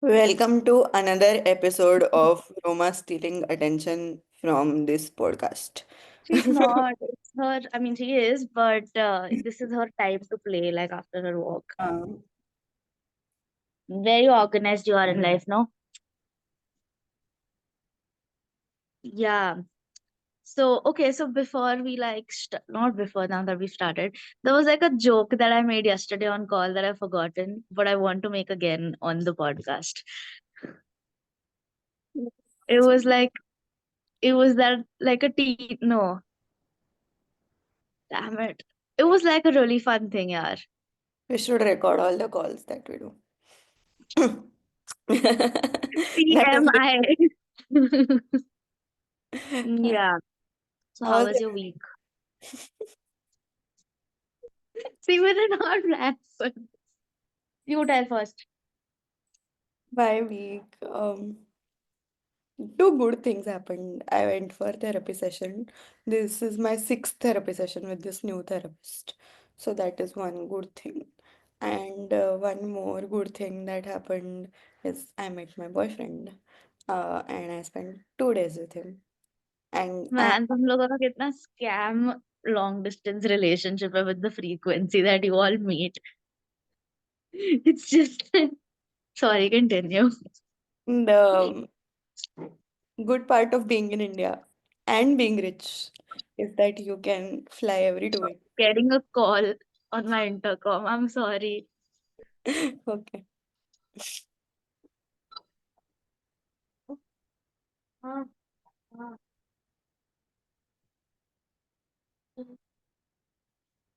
Welcome to another episode of Roma stealing attention from this podcast. She's not. It's her. I mean, she is, but this is her time to play, like after her walk. Um, Very organized you are in life, no? Yeah. So, okay, so before we not before, now that we started, there was like a joke that I made yesterday on call that I've forgotten, but I want to make again on the podcast. It was like, it was that like a no, damn it. It was like a really fun thing, yeah. we should record all the calls that we do. That is the TMI. Yeah. So how how was was it? your week? See, we did not plan for you tell first. My week. Two good things happened. I went for therapy session. This is my sixth therapy session with this new therapist. So that is one good thing. And one more good thing that happened is I met my boyfriend. And I spent 2 days with him. And Man, तुम लोगों का कितना scam long distance relationship है with the frequency that you all meet. It's just sorry, continue. the good part of being in India and being rich is that you can fly every 2 weeks. Getting a call on my intercom. I'm sorry. Okay.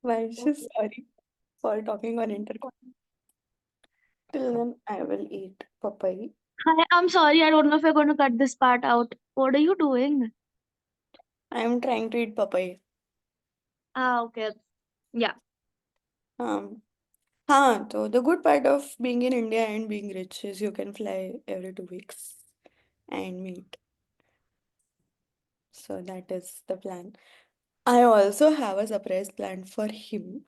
Why she's sorry for talking on intercom. Till then, I will eat papaya. Hi, I'm sorry. I don't know if you're going to cut this part out. What are you doing? I am trying to eat papaya. Ah, okay. Yeah. Um, so the good part of being in India and being rich is you can fly every 2 weeks and meet. So that is the plan. I also have a surprise plan for him,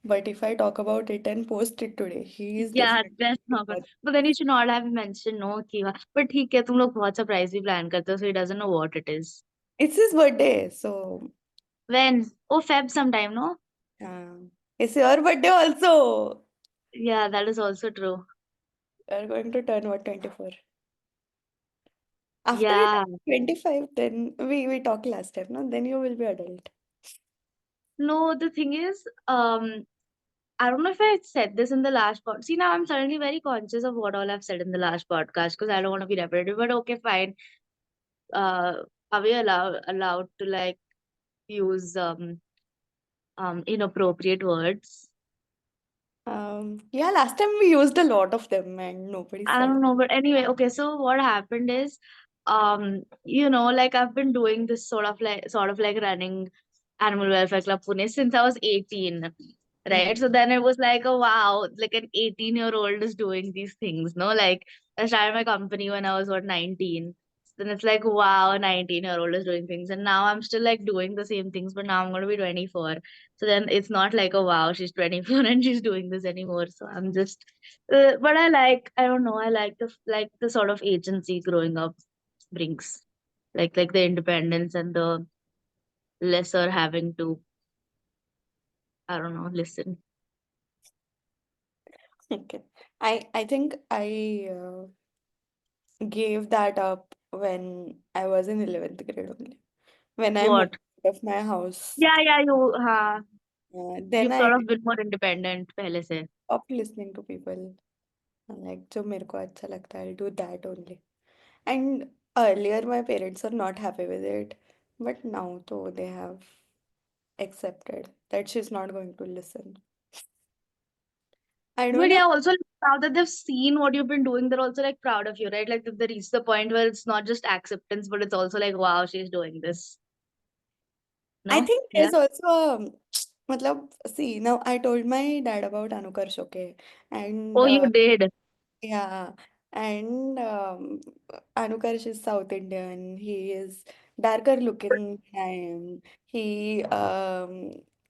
but if I talk about it and post it today, he is Yeah, definitely that's not good. But then you should not have mentioned no कि but ठीक है तुम लोग बहुत surprise भी plan करते हो so he doesn't know what it is. it's his birthday, so When? Oh, Feb sometime, no? it's your birthday also. Yeah, that is also true. You are going to turn what, 24? After you Yeah. turn 25, then we talked last time, no? Then you will be adult. No, the thing is, I don't know if I said this in the last pod. See, now I'm suddenly very conscious of what all I've said in the last podcast because I don't want to be repetitive. But okay, fine. Uh, are we allowed to like use inappropriate words? Yeah, last time we used a lot of them and nobody I said. don't know, but anyway, okay. So what happened is, like I've been doing this sort of like running Animal Welfare Club Pune since I was 18, right? Mm. So then it was like, oh wow, like an 18-year-old is doing these things, no? Like I started my company when I was what 19. Then it's like, wow, a 19-year-old is doing things, and now I'm still like doing the same things, but now I'm gonna be 24. So then it's not like, oh wow, she's 24 and she's doing this anymore. So I'm just but I don't know, I like the sort of agency growing up brings, like the independence and the lesser having to, I don't know, listen. Okay. I think I gave that up when I was in 11th grade only. When I moved What? out of my house, Yeah, then you've I sort of been more independent पहले से. stopped listening to people. Like, जो मेरे को अच्छा लगता है, I'll do that only. And earlier, my parents were not happy with it, but now, though, they have accepted that she's not going to listen. I don't But know. yeah, also like, now that they've seen what you've been doing, they're also like proud of you, right? Like they reach the point where it's not just acceptance, but it's also like, wow, she's doing this. I No? think Yeah. there's also matlab, see, now I told my dad about Anukarsh, okay, and Oh, you did. yeah, and Anukarsh is South Indian. He is darker looking than I am. He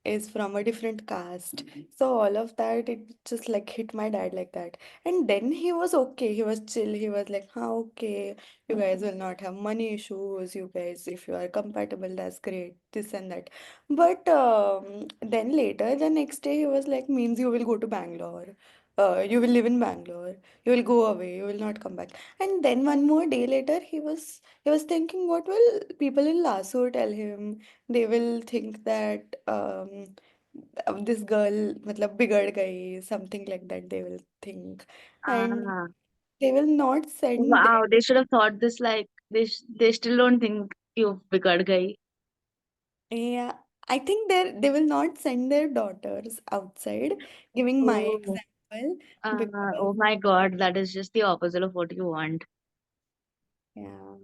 is from a different caste. So all of that, it just like hit my dad like that. And then he was okay. He was chill. He was like, okay, you guys will not have money issues. You guys, if you are compatible, that's great. This and that. But then later, the next day, he was like, means you will go to Bangalore. You will live in Bangalore. You will go away. You will not come back. And then one more day later, he was thinking, what will people in Lasso tell him? They will think that this girl matlab bigad gayi, something like that they will think. And Ah, they will not send their, wow, they should have thought this like they still don't think you've bigad gayi. yeah, I think they will not send their daughters outside, giving my Oh, example, oh because my God, that is just the opposite of what you want. yeah,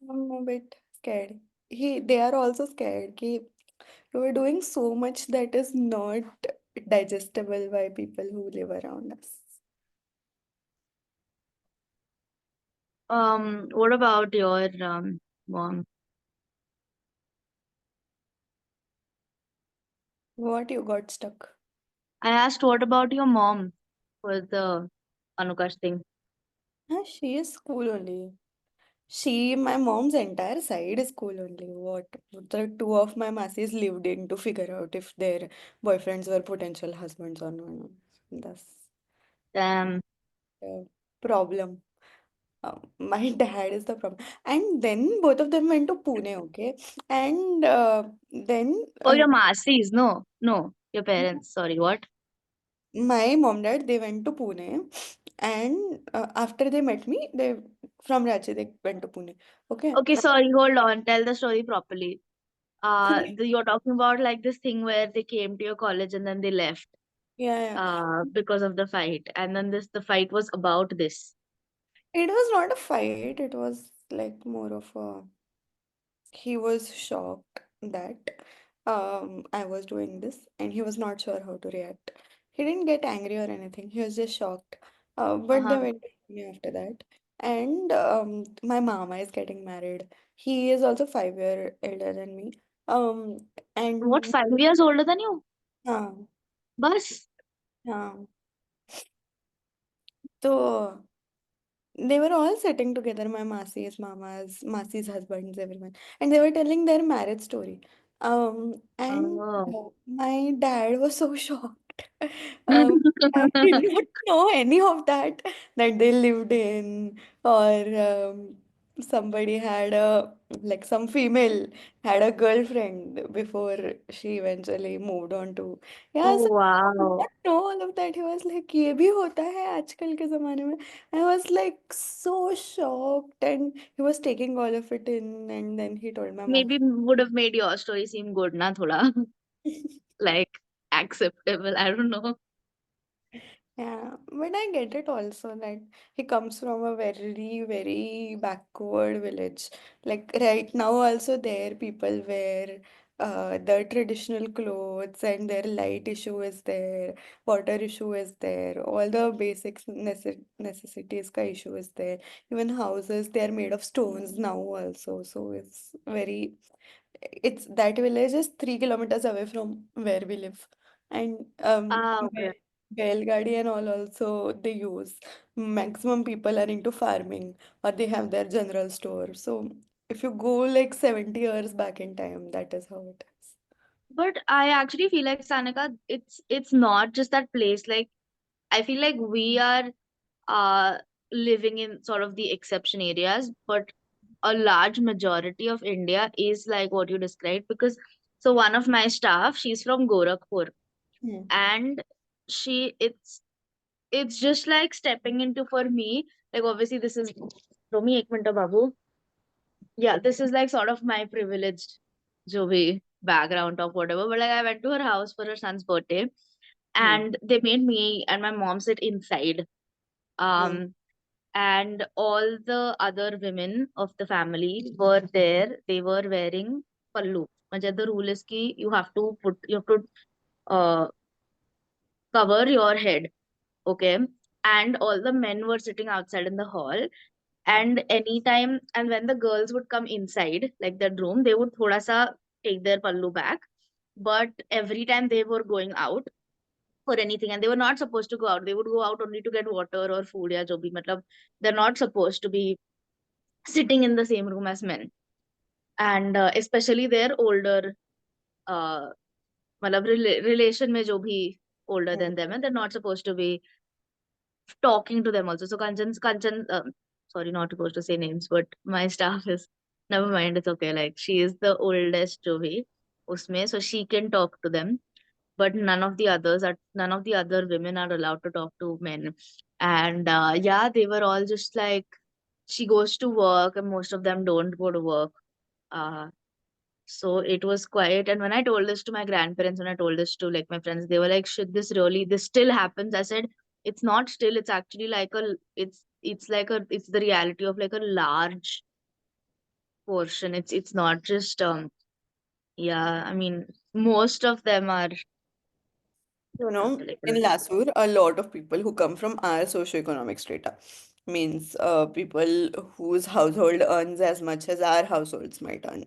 I'm a bit scared. They are also scared कि we are doing so much that is not digestible by people who live around us. What about your mom? What you got stuck? I asked what about your mom for the Anukash thing. She is school only. My mom's entire side is cool only. What the two of my masses lived in to figure out if their boyfriends were potential husbands or not. That's Damn. the problem. My dad is the problem. And then both of them went to Pune, okay? And then Oh, your Masis. No, no, your parents. Sorry, what? my mom dad they went to Pune, and after they met me, they from Ranchi they went to Pune. Okay. Okay, sorry, hold on. Tell the story properly. You're talking about like this thing where they came to your college and then they left Yeah, yeah. because of the fight. And then the fight was about this. It was not a fight, it was like more of a he was shocked that I was doing this and he was not sure how to react. He didn't get angry or anything, he was just shocked. But they Uh-huh. went to me after that. And my mama is getting married. He is also 5 year elder than me. Um, What, and 5 years older than you? uh, Bus. uh, so they were all sitting together, my Masi's, Mama's, Masi's husbands, everyone, and they were telling their marriage story. And Oh. my dad was so shocked. I did not know any of that they lived in, or somebody had like some female had a girlfriend before she eventually moved on to, yeah, Oh, so I did wow. not know all of that. He was like, ये भी होता है आजकल के ज़माने में. I was like so shocked, and he was taking all of it in, and then he told my mom. Maybe would have made your story seem good, na thoda. Like acceptable. I don't know. Yeah, but I get it also that he comes from a very, very backward village. Like right now, also there people wear the traditional clothes, and their light issue is there, water issue is there, all the basic necessities ka issue is there. Even houses, they are made of stones now also. So it's that village is 3 kilometers away from where we live. And Ah, okay. Belgadi and all also they use. Maximum people are into farming or they have their general store. So if you go like 70 years back in time, that is how it is. But I actually feel like Sanika, it's not just that place. Like I feel like we are uh living in sort of the exception areas, but a large majority of India is like what you described because so one of my staff, she's from Gorakhpur Hmm. and it's just like stepping into for me, like obviously this is Romi ek minute babu. Yeah, this is like sort of my privileged jo bhi background of whatever. But like I went to her house for her son's birthday Hmm. and they made me and my mom sit inside. Hmm. Um and all the other women of the family were there. They were wearing pallu. Matlab the rule is ki you have to uh, cover your head, okay? And all the men were sitting outside in the hall. And anytime, and when the girls would come inside, like that room, they would thoda sa take their pallu back. but every time they were going out for anything, and they were not supposed to go out, they would go out only to get water or food, या जो भी मतलब they're not supposed to be sitting in the same room as men. And especially their older uh मतलब relation में जो भी older than them, and they're not supposed to be talking to them also. So Kanchan, sorry, not supposed to say names, but my staff is, never mind, it's okay. Like she is the oldest जो भी उसमें, so she can talk to them, but none of the other women are allowed to talk to men. And yeah, they were all just like, she goes to work, and most of them don't go to work. Uh, so it was quiet. And when I told this to my grandparents, when I told this to like my friends, they were like, should this really, this still happens? I said, it's not still, it's actually like it's like it's the reality of like a large portion. It's not just, yeah, I mean, most of them are You know, like, in Lasur, a lot of people who come from our socioeconomic strata means people whose household earns as much as our households might earn.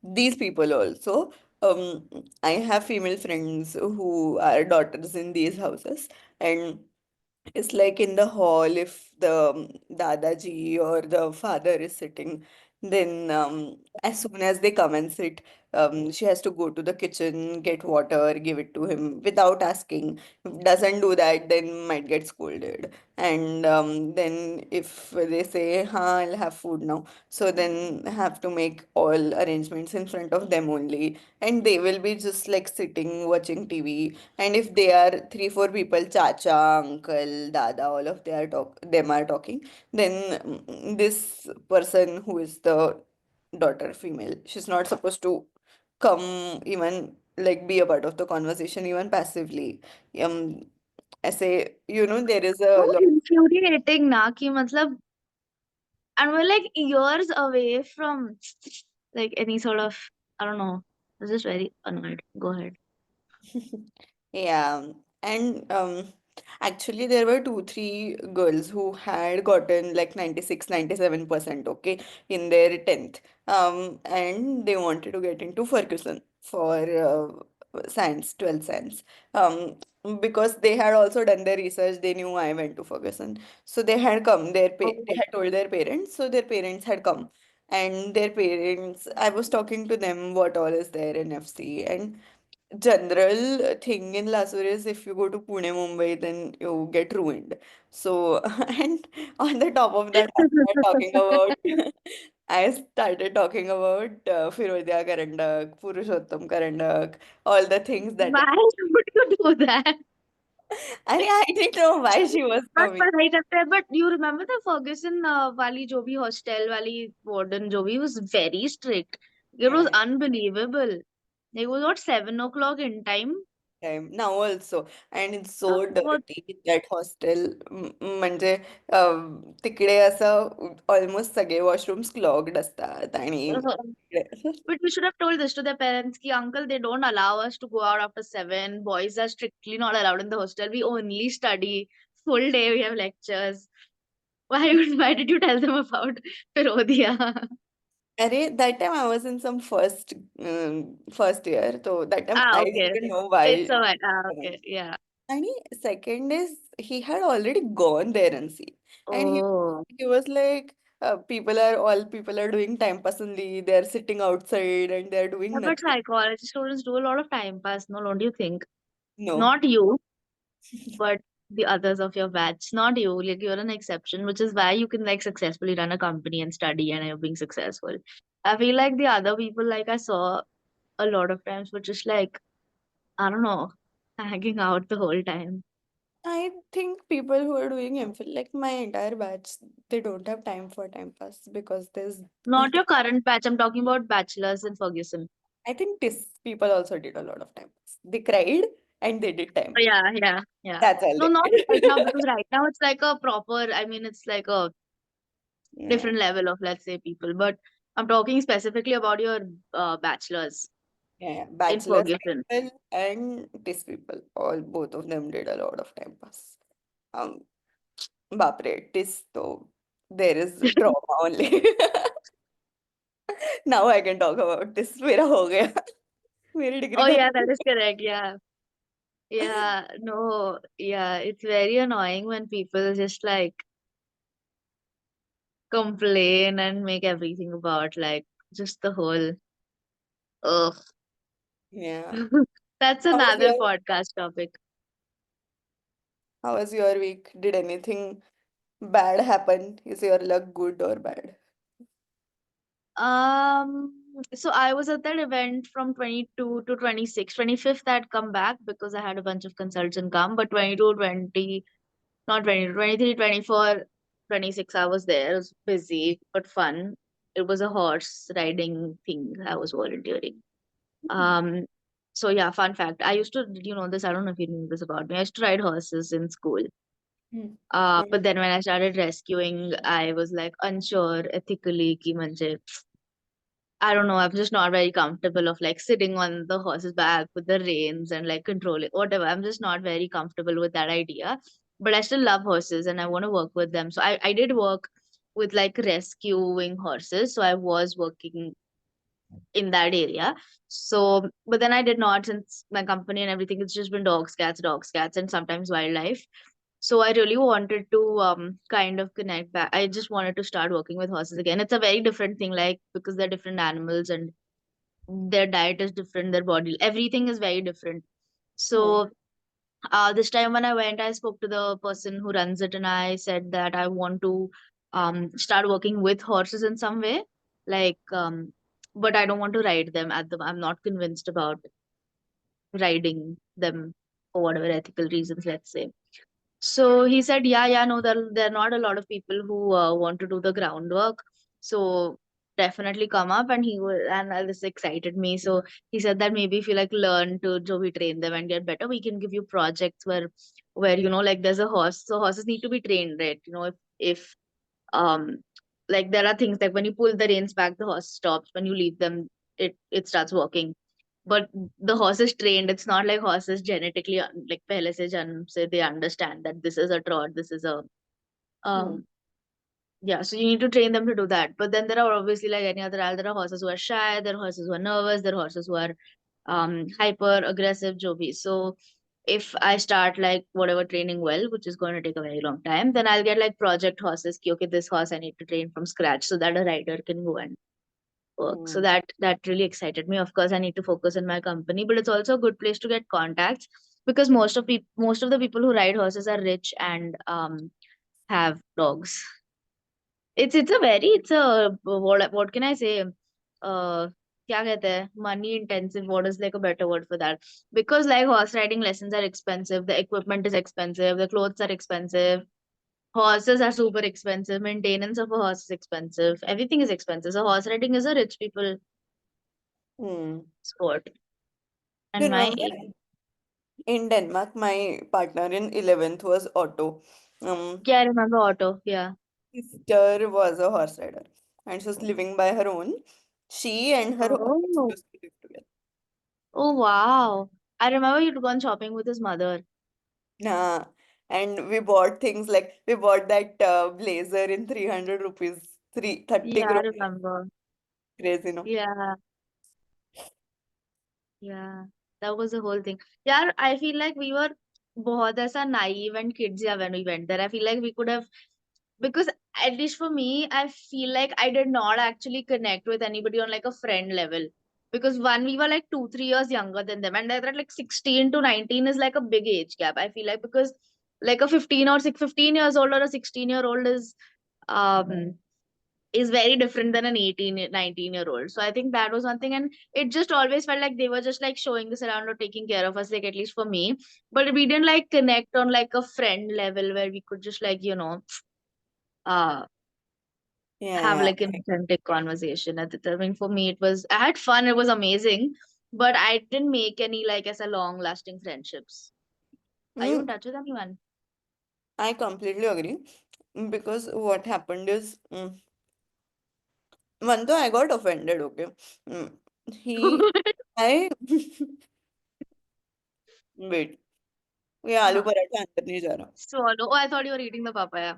These people also, um, I have female friends who are daughters in these houses, and it's like in the hall, if the Dadaji or the father is sitting, then as soon as they come and sit, she has to go to the kitchen, get water, give it to him without asking. If doesn't do that, then might get scolded. And then if they say, "Ha, I'll have food now," so then have to make all arrangements in front of them only, and they will be just like sitting watching TV. And if they are three, four people, chacha, uncle, dada, all of them are talking, then this person who is the daughter, female, she's not supposed to come even like be a part of the conversation even passively. Um, I say, there is so a lot. infuriating na ki matlab, and we're like years away from like any sort of, I don't know. I was just very annoyed. Go ahead. Yeah, and actually there were two, three girls who had gotten like 96, 97%, okay, in their 10th. And they wanted to get into Ferguson for science, 12th science. Um, because they had also done their research, they knew I went to Ferguson. So they had come, they Oh. had told their parents, so their parents had come. And their parents, I was talking to them what all is there in FC, and general thing in Lasur is if you go to Pune, Mumbai, then you get ruined. So, and on the top of that, I started talking about Firodia Karandak, Purushottam Karandak, all the things that, Why would you do that? I didn't know why she was but coming. पढ़ाई करते हैं, but you remember the Ferguson वाली जो भी hostel वाली warden जो भी was very strict. It was Yeah, unbelievable. It was not 7 o'clock in time. time now also, and it's so What? dirty that hostel. म्हणजे तिकडे असं ऑलमोस्ट सगळे वॉशरूम्स क्लॉग्ड असतात आणि But we should have told this to their parents ki uncle, they don't allow us to go out after 7. Boys are strictly not allowed in the hostel. We only study full day. We have lectures. Why did you tell them about Firodia? अरे that time I was in some first year, so that time Ah, I okay, didn't okay. know It's why. alright. Ah, okay, yeah. And second is he had already gone there and see, and Oh. he was like, all people are doing time pass only. They're sitting outside and they're doing Yeah, but nothing. psychology students do a lot of time pass, no, don't you think? No, Not you, but the others of your batch. Not you, like you're an exception, which is why you can like successfully run a company and study and you're being successful. I feel like the other people, like I saw a lot of times, were just like, I don't know, hanging out the whole time. I think people who are doing MPhil, like my entire batch, they don't have time for time pass because there's. Not your current batch, I'm talking about bachelors in Ferguson. I think this people also did a lot of time pass. They cried and they did time pass. Yeah, yeah, yeah. That's all No, they not right now, did. because right now it's like a proper, I mean, it's like a Yeah, different level of, let's say, people. But I'm talking specifically about your bachelors yeah. in Bachelor's Ferguson. people and this people, all both of them did a lot of time pass. Um, Bapre, this though there is trauma only. Now I can talk about this. मेरा हो गया. मेरी degree Oh खत्म yeah, that हुई। is correct. Yeah. Yeah. No. Yeah. It's very annoying when people just like complain and make everything about like just the whole ugh. Yeah. That's How was another your podcast topic. how was your week? Did anything bad happen? Is your luck good or bad? Um, so I was at that event from 22 to 26. 25th I'd come back because I had a bunch of consults and come, but 22, 20, not 22, 23, 24, 26 I was there. It was busy but fun. It was a horse riding thing I was volunteering. Hmm. Um, so yeah, fun fact. I used to, did you know this? I don't know if you knew this about me. I used to ride horses in school. Hmm. But then when I started rescuing, I was like unsure ethically ki manje, I don't know, I'm just not very comfortable of like sitting on the horse's back with the reins and like control it, whatever. I'm just not very comfortable with that idea. But I still love horses and I want to work with them. So I did work with like rescuing horses. So I was working in that area. So, but then I did not, since my company and everything, it's just been dogs, cats, and sometimes wildlife. So I really wanted to kind of connect back. I just wanted to start working with horses again. It's a very different thing, like because they're different animals and their diet is different, their body, everything is very different. Hmm. So this time when I went, I spoke to the person who runs it, and I said that I want to start working with horses in some way, like but I don't want to ride them at them. I'm not convinced about riding them for whatever ethical reasons, let's say. So he said, yeah, yeah, no, there are not a lot of people who want to do the groundwork. So definitely come up. And this excited me. So he said that maybe if you like learn to so we train them and get better, we can give you projects where you know like there's a horse. So horses need to be trained, right? You know, if um like there are things like when you pull the reins back, the horse stops. When you leave them, it starts walking, but the horse is trained. It's not like horses genetically like pehle se janm se they understand that this is a trot, this is a Hmm. um yeah, so you need to train them to do that. But then there are obviously like any other animal, there are horses who are shy, there are horses who are nervous, there are horses who are hyper aggressive, jo bhi. So if I start like whatever training well, which is going to take a very long time, then I'll get like project horses ki, okay, this horse I need to train from scratch so that a rider can go and work. So Hmm. that really excited me. Of course, I need to focus in my company, but it's also a good place to get contacts because most of the people who ride horses are rich and have dogs. It's a what can I say? क्या कहते हैं? Money intensive. What is like a better word for that? Because like horse riding lessons are expensive, the equipment is expensive, the clothes are expensive, horses are super expensive, maintenance of a horse is expensive, everything is expensive. So horse riding is a rich people Hmm. sport. You And my remember in Denmark, my partner in 11th was Otto. yeah, I remember auto. Yeah. Sister was a horse rider and she was living by her own. She and her horse Oh, used to live together. oh wow. I remember you'd gone shopping with his mother. Nah. And we bought things like we bought that blazer in 300 rupees, 330 Yeah, I crores. remember. Crazy, no? Yeah. Yeah, that was the whole thing. Yeah, I feel like we were बहुत ऐसा naive and kids yeah when we went there. I feel like we could have because at least for me, I feel like I did not actually connect with anybody on like a friend level. Because one, we were like 2, 3 years younger than them, and they're like 16 to 19 is like a big age gap. I feel like because like a 15 years old or a 16-year old is very different than an 18, 19-year old. So I think that was one thing. And it just always felt like they were just like showing us around or taking care of us, like at least for me. But we didn't like connect on like a friend level where we could just like, uh, have Yeah, like an authentic conversation. I mean, for me, I had fun, it was amazing. But I didn't make any like as a long lasting friendships. Are you in mm, touch with anyone? I completely agree. Because what happened is, one though I got offended, okay. Mm, I, wait, ये आलू Uh-huh. Paratha अंदर नहीं जा रहा. Swallow. Oh, I thought you were eating the papaya.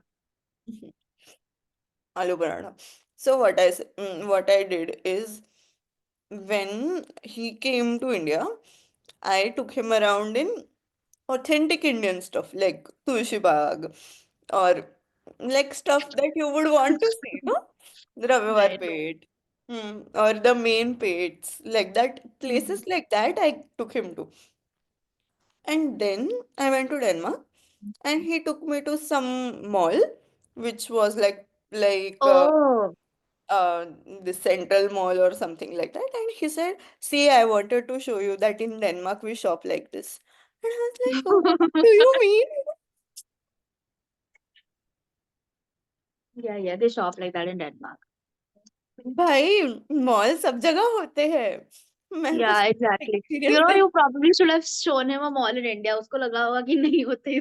आलू paratha. So what I did is when he came to India, I took him around in authentic Indian stuff like Tulsi Bagh or like stuff that you would want to see, no? Ravivar Right. Pet, or the main pets, like that, Mhm. places like that I took him to. And then I went to Denmark and he took me to some mall, which was like Oh. uh, the central mall or something like that. And he said, "See, I wanted to show you that in Denmark we shop like this." And I was like, "What do you mean?" Yeah, yeah, they shop like that in Denmark. भाई mall सब जगह होते हैं मैंने तो Yeah, exactly. Experience they You probably should have shown him a mall in India. उसको लगा होगा कि नहीं होते.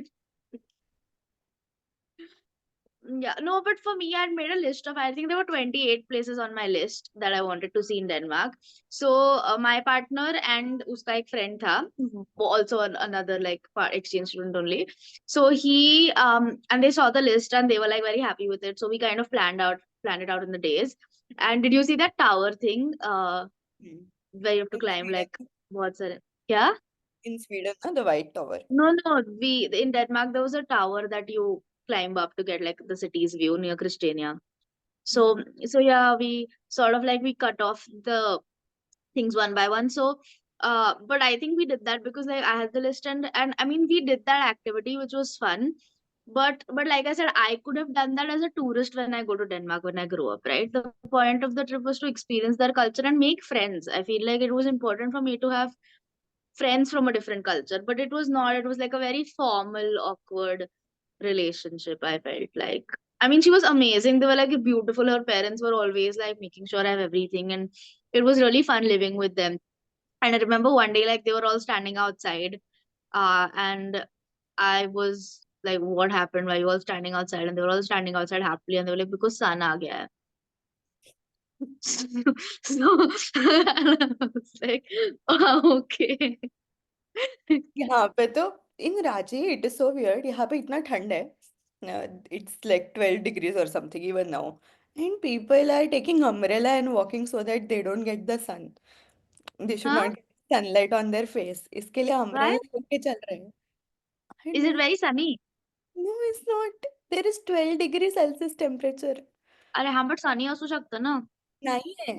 Yeah, no, but for me, I made a list of, I think there were 28 places on my list that I wanted to see in Denmark. So, my partner and uska ek friend tha, also another like exchange student only. So and they saw the list and they were like very happy with it. So we kind of planned it out in the days. And did you see that tower thing, where you have to in climb like, Sweden what's it? Yeah? In Sweden ना the white tower No, we in Denmark there was a tower that you climb up to get like the city's view near Christiania. So so yeah, we sort of like we cut off the things one by one. So but I think we did that because like I had the list and I mean we did that activity which was fun. But like I said, I could have done that as a tourist when I go to Denmark when I grow up, right? The point of the trip was to experience their culture and make friends. I feel like it was important for me to have friends from a different culture, but it was not. It was like a very formal, awkward relationship. I felt like. I mean, she was amazing. They were like beautiful. Her parents were always like making sure I have everything, and it was really fun living with them. And I remember one day, like they were all standing outside, and I was like, "What happened? Why you all standing outside?" And they were all standing outside happily, and they were like, "Because sun aa gaya hai." So I was like, oh, okay. यहाँ पे तो in Ranchi it is so weird यहाँ पे इतना ठंड है it's like 12 degrees और something even now and people are taking umbrella and walking so that they don't get the sun they should Huh? Not get sunlight on their face इसके लिए Why? Umbrella लेके चल रहे हैं I Is it don't very sunny? No it's not there is 12 degree Celsius temperature अरे हाँ, but sunny असू शकतं ना. नहीं है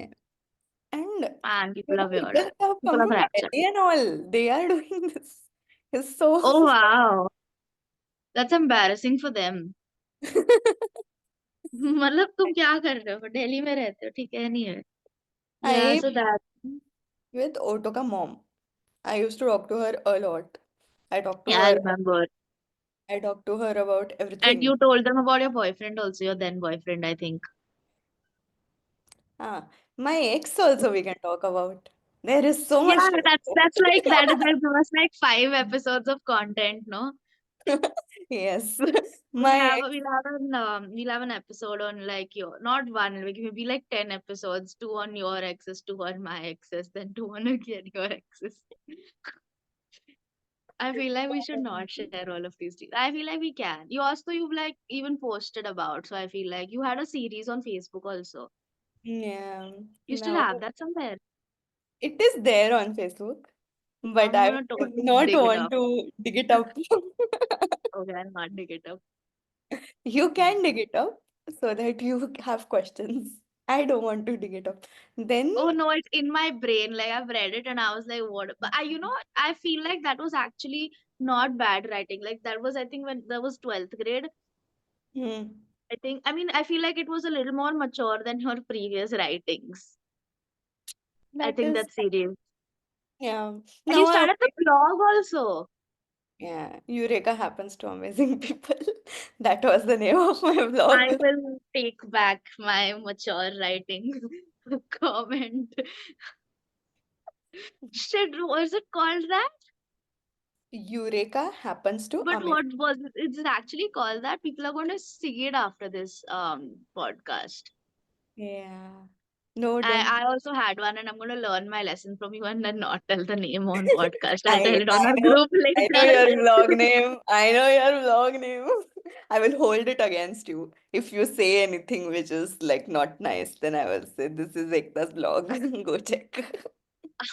and Man, people there are are weird. people who have People come are from fractured. Delhi and all they are doing this it's so Oh wow, that's embarrassing for them. मतलब तुम क्या कर रहे हो? दिल्ली में रहते हो, ठीक है नहीं है? Yeah, I so that. with Otoka mom. I used to talk to her a lot. I talked to Yeah, I her. remember. I talked to her about And everything. you told them about your boyfriend also, your then boyfriend, I think. Ah, my ex also we can talk about. There is so Yeah, much to that's like that is like there was like 5 episodes of content, no? yes. We'll My have ex, we'll have an episode on like your not one like maybe like 10 episodes, two on your exes, two on my exes, then two on again your exes. I feel like we should not share all of these things. I feel like we can. You also you've like even posted about, so I feel like you had a series on Facebook also. yeah. You still Now have that somewhere. it is there on Facebook, but I'm I gonna would totally not dig it want up. to dig it up. Okay, I'll not dig it up. You can dig it up so that you have questions. I don't want to dig it up. Then Oh no, it's in my brain. Like I've read it and I was like, what? But I feel like that was actually not bad writing. Like that was, I think, when that was 12th grade. hmm, I feel like it was a little more mature than her previous writings. I that think is that's serious. yeah. And you Now I started the blog also. yeah, Eureka happens to amazing people. That was the name of my I vlog. will take back my mature writing comment. Shit, was it called that? Eureka happens to But amazing. what was it? Is it actually called that? People are going to see it after this podcast. Yeah. No, don't. I also had one and I'm going to learn my lesson from you and then not tell the name on podcast. I'll tell it I on our know group I know later. your vlog name. I know your vlog name. I will hold it against you. If you say anything which is like not nice, then I will say this is Ekta's blog. Go check.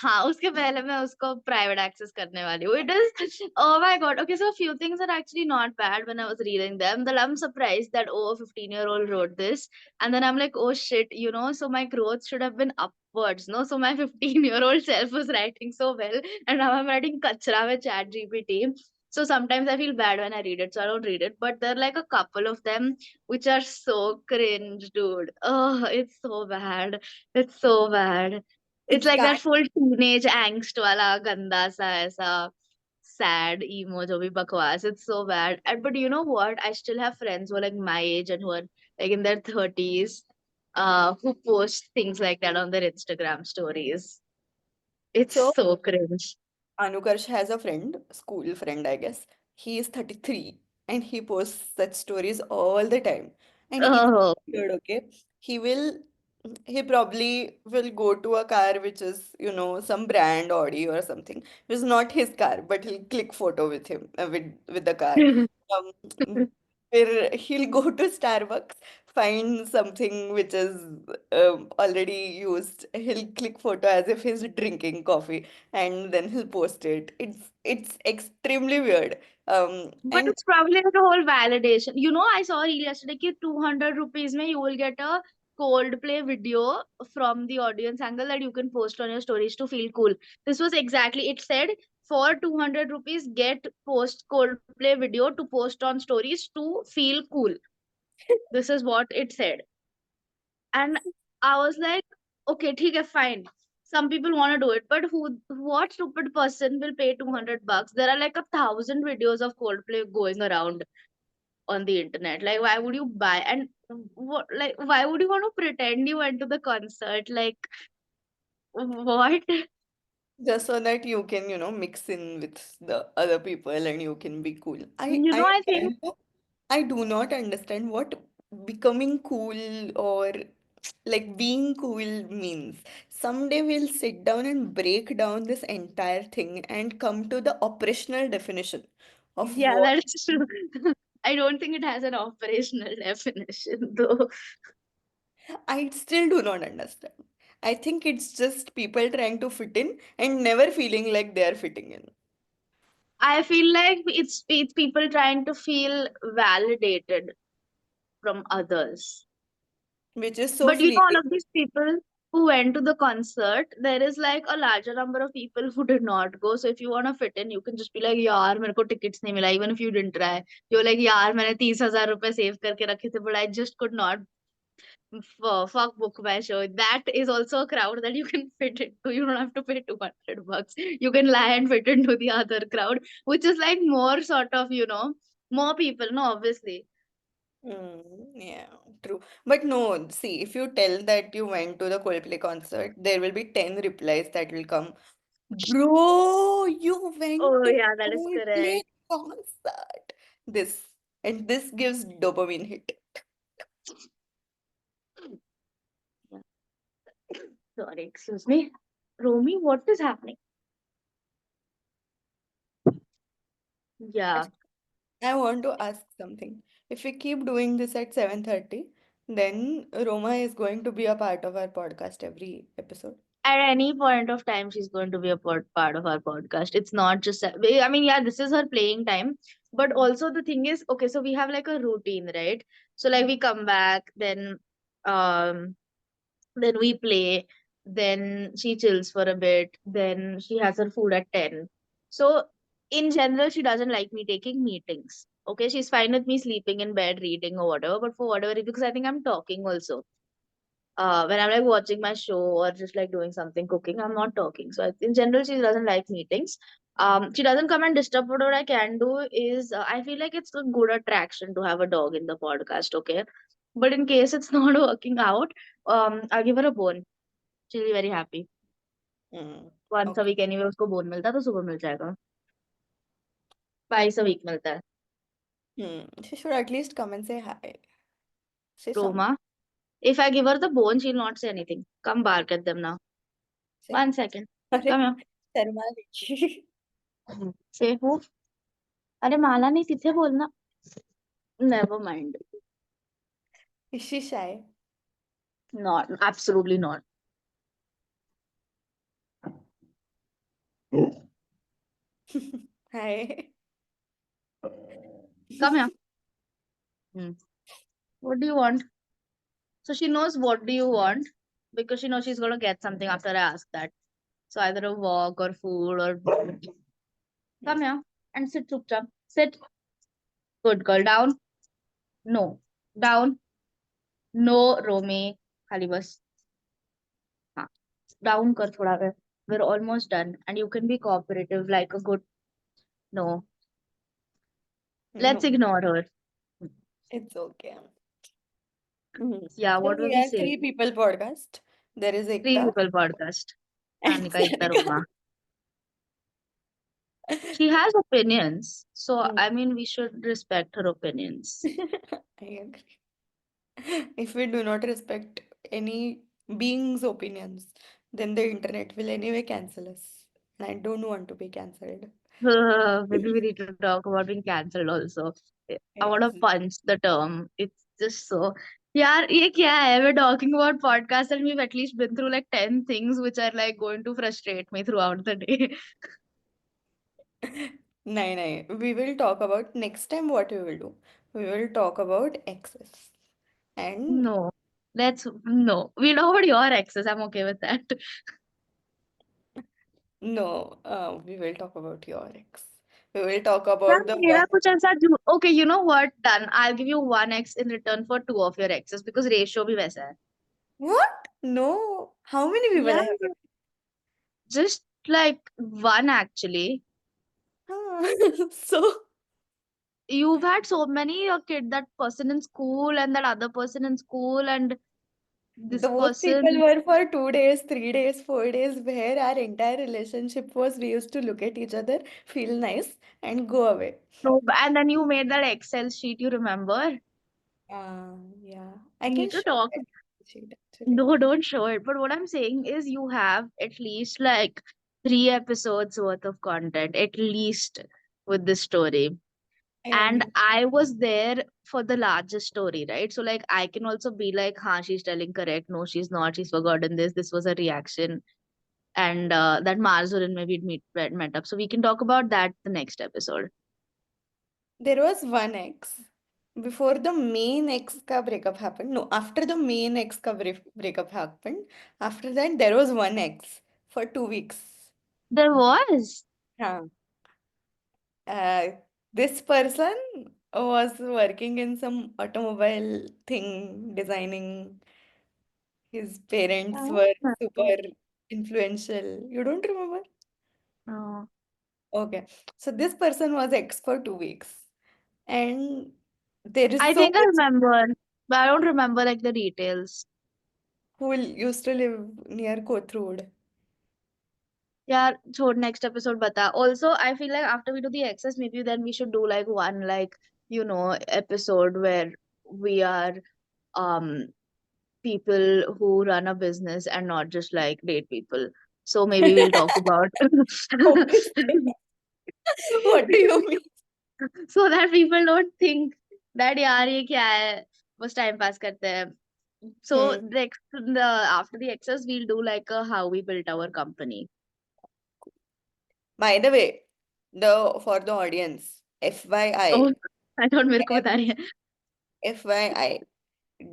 हाँ, उसके पहले मैं उसको private access करने वाली हूँ. It is, oh my God. Okay, so a few things are actually not bad when I was reading them. That I'm surprised that, oh, a 15-year-old wrote this. And then I'm like, oh shit, so my growth should have been upwards, no? So my 15-year-old self was writing so well, and now I'm writing kachra with chat GPT. So sometimes I feel bad when I read it, so I don't read it. But there are like a couple of them which are so cringe, dude. Oh, it's so bad. It's so bad. It's It's like bad. that full teenage angst wala ganda sa aisa sad emo jo bhi bakwas. It's so bad. But you know what? I still have friends who are like my age and who are like in their 30s, who post things like that on their Instagram stories. It's So so cringe. Anukarsh has a friend, school friend, I guess. He is 33 and he posts such stories all the time. And it's Oh, weird, okay? He will, he probably will go to a car which is, some brand Audi or something. It is not his car, but he'll click photo with him, with the car. Um, where he'll go to Starbucks, find something which is already used. He'll click photo as if he's drinking coffee and then he'll post it. It's extremely weird. but And it's probably like a whole validation. I saw a reel yesterday कि 200 rupees में you will get a Coldplay video from the audience angle that you can post on your stories to feel cool. This was exactly, it said for 200 rupees get post Coldplay video to post on stories to feel cool. This is what it said. And I was like, okay, ठीक है, fine. Some people want to do it, but what stupid person will pay 200 bucks? There are like 1,000 videos of Coldplay going around on the internet. Like, why would you buy? And what, like, why would you want to pretend you went to the concert? Like, what? just so that you can, mix in with the other people and you can be cool. I I tell think, you, I do not understand what becoming cool or like being cool means. Someday we'll sit down and break down this entire thing and come to the operational definition of yeah, what that is true. I don't think it has an operational definition, though. I still do not understand. I think it's just people trying to fit in and never feeling like they are fitting in, I feel like it's people trying to feel validated from others. which is so But all fleeting. of these people who went to the concert, there is like a larger number of people who did not go. So if you want to fit in, you can just be like, यार मेरे को tickets नहीं मिला, even if you didn't try. You're like, यार मैंने 30,000 रुपए save करके रखे थे, but I just could not fuck book my show. That is also a crowd that you can fit into. You don't have to pay 200 bucks. You can lie and fit into the other crowd, which is like more sort of, more people, no, obviously. Yeah, true. But no, see, if you tell that you went to the Coldplay concert, there will be 10 replies that will come. Bro, you went Oh, to yeah, that is Coldplay correct. concert. This, and this gives dopamine hit. Yeah. Sorry, excuse me. Romy, what is happening? Yeah. I want to ask something. If we keep doing this at 7:30, then Roma is going to be a part of our podcast every episode. At any point of time, she's going to be a part of our podcast. It's not just, I mean, yeah, this is her playing time. But also, the thing is, okay, so we have like a routine, right? So, like, we come back, um, then we play, then she chills for a bit, then she has her food at 10. So, in general, she doesn't like me taking meetings. Okay, she's fine with me sleeping in bed, reading or whatever, but for whatever, because I think I'm talking also. When I'm like watching my show or just like doing something, cooking, I'm not talking. So in general, she doesn't like meetings. She doesn't come and disturb. But what I can do is, I feel like it's a good attraction to have a dog in the podcast. Okay, but in case it's not working out, I'll give her a bone. She'll be very happy. Hmm. Once a Okay. week anyway उसको bone मिलता है तो सुबह मिल जाएगा. Twice a week मिलता है. She should at least come and say hi. Say something. Roma, if I give her the bone, she'll not say anything. Come bark at them now. Say, 1 second. अरे Come Sharma रही. here. Say who? अरे माला नहीं तिथे बोलना. Never mind. Is she shy? Not absolutely not. Hi. Come here. Hmm. What do you want? So she knows what do you want because she knows she's gonna get something after I ask that. So either a walk or food or come here and sit chupchap. Sit. Good girl. Down. No. Down. No, Romy. खाली बस. हाँ. Down कर थोड़ा वे. We're almost done. And you can be cooperative like a good. No. Let's No, ignore her. it's okay. Mhm. Yeah, So what were we we are saying? three people podcast. There is Three Ekta people podcast. and Sanika, Ekta, Sarika. Roma. She has opinions. So, Hmm. I mean, we should respect her opinions. I agree. If we do not respect any being's opinions, then the internet will anyway cancel us. And I don't want to be cancelled. Maybe we need to talk about being cancelled also. I want to Yes. punch the term. It's just so. यार ये क्या है? We're talking about podcast and we've at least been through like 10 things which are like going to frustrate me throughout the day. No, no. We will talk about next time what we will do. We will talk about exes. And No. No. We know about your exes. I'm okay with that. no, we will talk about your ex. We will talk यार about the मेरा one. कुछ ऐसा okay, you know what? Done. I'll give you one ex in return for two of your exes because ratio भी वैसा है. What? No. How many people Yeah, have it? just like one actually. Ah, so You've had so many a kid, that person in school and that other person in school and this those people person. were for 2 days, 3 days, 4 days, where our entire relationship was we used to look at each other, feel nice, and go away. No, and then you made that Excel sheet, you remember? Yeah. I We can need to show talk. that sheet actually. No, don't show it. But what I'm saying is you have at least like 3 episodes worth of content, at least with this story. I And agree. I was there for the largest story, right? So like I can also be like, huh, she's telling correct. No, she's not. She's forgotten this. This was a reaction. And that Marzurin maybe met up. So we can talk about that the next episode. There was one ex. Before the main ex ka breakup happened. No, after the main ex ka breakup happened. After that, there was one ex for 2 weeks. There was. Huh. Uh, this person was working in some automobile thing, designing. His parents Oh, were super influential. You don't remember? no. Okay. So this person was ex for 2 weeks. And there is I so think I much remember, but I don't remember like the details. who used to live near Kothrood. Yeah, so next episode bata. Also, I feel like after we do the excess, maybe then we should do like one like, episode where we are um people who run a business and not just like date people. So maybe we'll talk about Obviously. What do you mean? so that people don't think that यार ये क्या है बस time pass करते हैं. So Hmm. the after the excess we'll do like a how we built our company. By the way, the for the audience, Oh, FYI, I thought मेरे को बता रही है. FYI,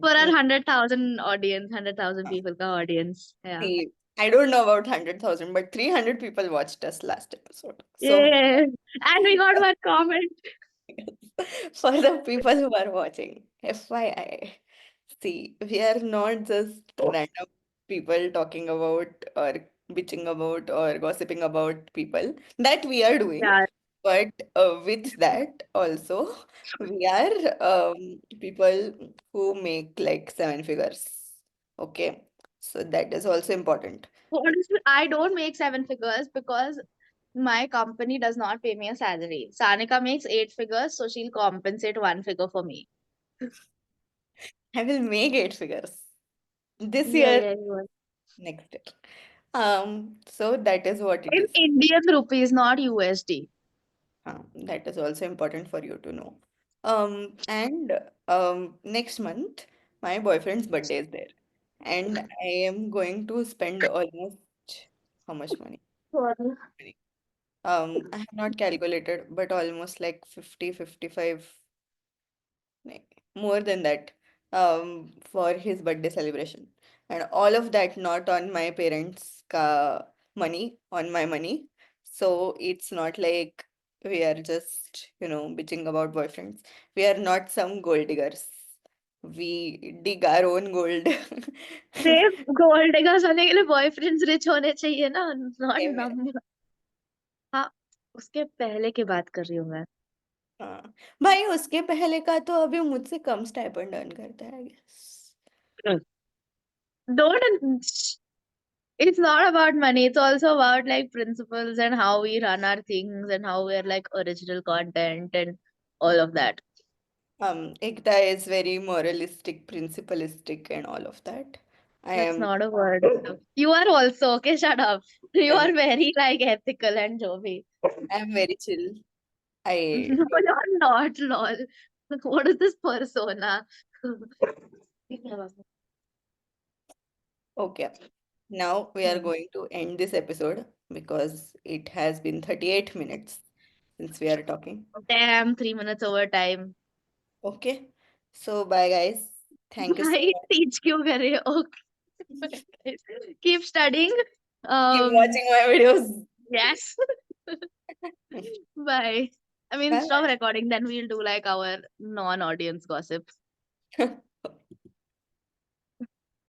For our 100,000 audience, 100,000 people का audience. Yeah. see, I don't know about 100,000, but 300 people watched us last episode. So Yeah. And we got one comment. for the people who are watching, FYI, see, we are not just random people talking about or bitching about or gossiping about people. That we are doing. Yeah. But with that, also, we are people who make like 7 figures. Okay. So that is also important. Honestly, I don't make 7 figures because my company does not pay me a salary. Sanika makes 8 figures, so she'll compensate 1 figure for me. I will make 8 figures this Yeah, year, yeah, you will. next year. So that is what it In is. Indian rupees, not USD. That is also important for you to know. And next month, my boyfriend's birthday is there, and I am going to spend almost how much money? Sorry. I have not calculated, but almost like 50, 55, more than that, for his birthday celebration. And all of that not on my parents' money, on my money. So it's not like we are just, bitching about boyfriends. We are not some gold diggers. We dig our own gold. सिर्फ gold diggers होने के लिए boyfriends rich होने चाहिए ना, not Same है। Number. हाँ, उसके पहले की बात कर रही हूँ मैं। हाँ भाई, उसके पहले का तो अभी मुझसे कम स्टाइपेंड अर्न करता है, I guess. Don't. It's not about money. It's also about like principles and how we run our things and how we're like original content and all of that. Ekta is very moralistic, principalistic, and all of that. I That's am, not a word. You are also okay. Shut up. You I'm, are very like ethical and joby. I'm very chill. I No, don't. you're not. Lol. What is this persona? Okay. Now we are Hmm. going to end this episode because it has been 38 minutes since we are talking. Damn, 3 minutes over time. Okay. So bye guys. Thank you so भाई much. teach क्यों कर रहे हो? Keep studying. Keep Um, watching my videos. yes. Bye. I mean, Bye stop recording, then we'll do like our non-audience gossip. bye.